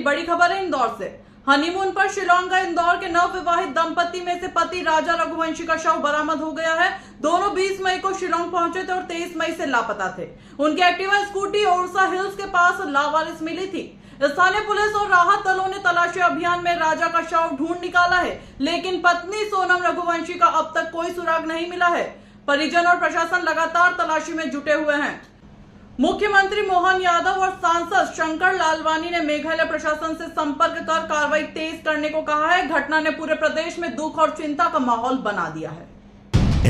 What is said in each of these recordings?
बड़ी खबर है इंदौर से। हनीमून पर शिलोंग का इंदौर के नवविवाहित दंपति में से पति राजा रघुवंशी का शव बरामद हो गया है। दोनों 20 मई को शिलोंग पहुंचे थे और 23 मई से लापता थे। उनकी एक्टिवा स्कूटी ओरसा हिल्स के पास लावारिस मिली थी। स्थानीय पुलिस और राहत दलों ने तलाशी अभियान में राजा का शव ढूंढ निकाला है, लेकिन पत्नी सोनम रघुवंशी का अब तक कोई सुराग नहीं मिला है। परिजन और प्रशासन लगातार तलाशी में जुटे हुए हैं। मुख्यमंत्री मोहन यादव और सांसद शंकर लालवानी ने मेघालय प्रशासन से संपर्क कर कार्रवाई तेज करने को कहा है। घटना ने पूरे प्रदेश में दुख और चिंता का माहौल बना दिया है।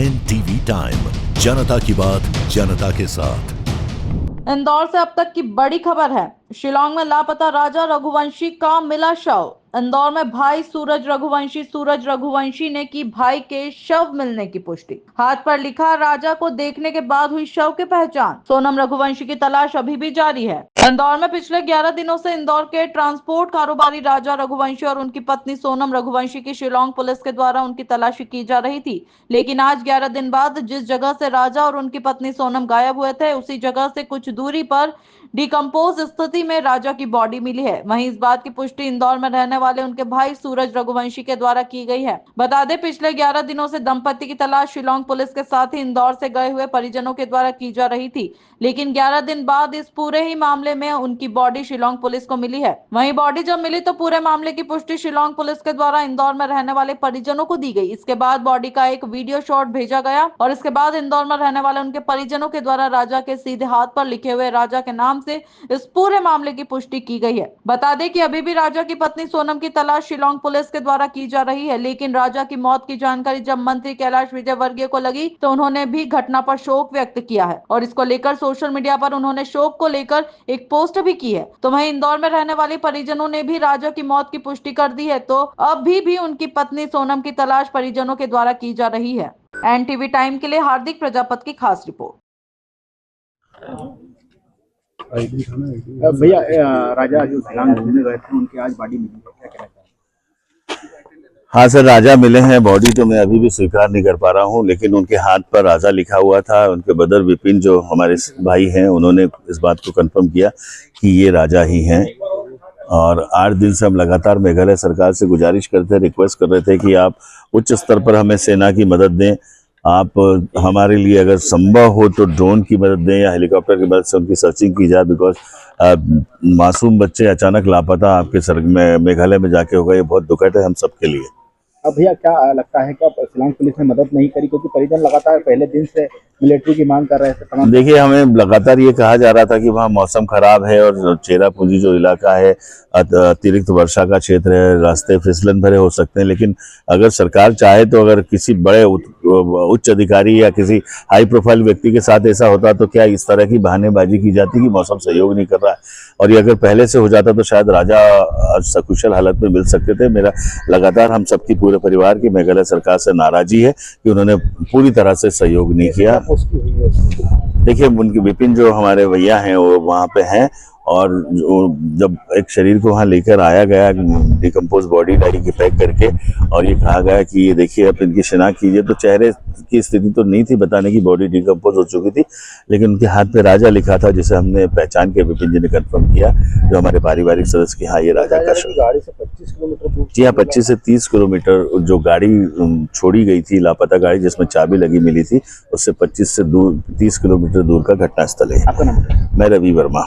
NTV टाइम, जनता की बात जनता के साथ। इंदौर से अब तक की बड़ी खबर है। शिलोंग में लापता राजा रघुवंशी का मिला शव। इंदौर में भाई सूरज रघुवंशी ने की भाई के शव मिलने की पुष्टि। हाथ पर लिखा राजा को देखने के बाद हुई शव की पहचान। सोनम रघुवंशी की तलाश अभी भी जारी है। इंदौर में पिछले 11 दिनों से इंदौर के ट्रांसपोर्ट कारोबारी राजा रघुवंशी और उनकी पत्नी सोनम रघुवंशी की शिलोंग पुलिस के द्वारा उनकी तलाशी की जा रही थी, लेकिन आज 11 दिन बाद जिस जगह से राजा और उनकी पत्नी सोनम गायब हुए थे, उसी जगह से कुछ दूरी पर डिकम्पोज स्थिति में राजा की बॉडी मिली है। वहीं इस बात की पुष्टि इंदौर में रहने वाले उनके भाई सूरज रघुवंशी के द्वारा की गई है। बता दें, पिछले 11 दिनों से दंपति की तलाश शिलोंग पुलिस के साथ ही इंदौर से गए हुए परिजनों के द्वारा की जा रही थी, लेकिन 11 दिन बाद इस पूरे ही मामले में उनकी बॉडी शिलोंग पुलिस को मिली है। वहीं बॉडी जब मिली तो पूरे मामले की पुष्टि शिलोंग पुलिस के द्वारा इंदौर में रहने वाले परिजनों को दी गई। इसके बाद बॉडी का एक वीडियो शॉट भेजा गया और इसके बाद इंदौर में रहने वाले उनके परिजनों के द्वारा राजा के सीधे हाथ पर लिखे हुए राजा के नाम से इस पूरे मामले की पुष्टि की गई है। बता दें कि अभी भी राजा की पत्नी सोनम की तलाश शिलोंग पुलिस के द्वारा की जा रही है, लेकिन राजा की मौत की जानकारी जब मंत्री कैलाश विजयवर्गीय को लगी तो उन्होंने भी घटना पर शोक व्यक्त किया है और इसको लेकर सोशल मीडिया पर उन्होंने शोक को लेकर एक पोस्ट भी की है। तो वहीं इंदौर में रहने वाले परिजनों ने भी राजा की मौत की पुष्टि कर दी है, तो अभी भी उनकी पत्नी सोनम की तलाश परिजनों के द्वारा की जा रही है। NTV टाइम के लिए हार्दिक प्रजापत की खास रिपोर्ट। भैया, राजा जो शिलोंग घूमने गए थे उनकी आज बॉडी मिली है, क्या कहना चाहिए? हाँ सर, राजा मिले हैं। बॉडी तो मैं अभी भी स्वीकार नहीं कर पा रहा हूँ, लेकिन उनके हाथ पर राजा लिखा हुआ था। उनके ब्रदर विपिन जो हमारे भाई हैं, उन्होंने इस बात को कंफर्म किया कि ये राजा ही हैं। और 8 दिन से हम लगातार मेघालय सरकार से गुजारिश करते, रिक्वेस्ट कर रहे थे कि आप उच्च स्तर पर हमें सेना की मदद दें। आप हमारे लिए अगर संभव हो तो ड्रोन की मदद दें या हेलीकॉप्टर की मदद से उनकी सर्चिंग की जाए, बिकॉज मासूम बच्चे अचानक लापता आपके सड़क में मेघालय में जाके होगा, ये बहुत दुखद है हम सबके लिए। अब भैया क्या लगता है कि अब शिलोंग पुलिस ने मदद नहीं करी, क्योंकि परिजन लगातार पहले दिन से मिलिट्री की मांग कर रहे थे? देखिए, हमें लगातार ये कहा जा रहा था कि वहाँ मौसम खराब है और चेरापूंजी जो इलाका है अतिरिक्त वर्षा का क्षेत्र है, रास्ते फिसलन भरे हो सकते हैं। लेकिन अगर सरकार चाहे तो अगर किसी बड़े उच्च अधिकारी या किसी हाई प्रोफाइल व्यक्ति के साथ ऐसा होता तो क्या इस तरह की बहानेबाजी की जाती कि मौसम सहयोग नहीं कर रहा है? और ये अगर पहले से हो जाता तो शायद राजा सकुशल हालत में मिल सकते थे। मेरा लगातार हम सबकी पूरे परिवार की मेघालय सरकार से नाराजगी है कि उन्होंने पूरी तरह से सहयोग नहीं किया। देखिए, उनके विपिन जो हमारे भैया हैं वो वहाँ पे हैं, और जब एक शरीर को वहाँ लेकर आया गया डिकम्पोज बॉडी डाई की पैक करके, और ये कहा गया कि ये देखिए आप इनकी शिनाख्त कीजिए, तो चेहरे की स्थिति तो नहीं थी बताने की बॉडी डिकम्पोज हो चुकी थी, लेकिन उनके हाथ पे राजा लिखा था, जिसे हमने पहचान के विपिन जी ने कंफर्म किया, जो हमारे पारिवारिक सदस्य की हाँ ये राजा का शव। गाड़ी से 25 किलोमीटर? जी हाँ, 25 से 30 किलोमीटर जो गाड़ी छोड़ी गई थी, लापता गाड़ी जिसमें चाबी लगी मिली थी, उससे 25 से 30 किलोमीटर दूर का घटना स्थल है। आपका नाम? मैं रवि वर्मा।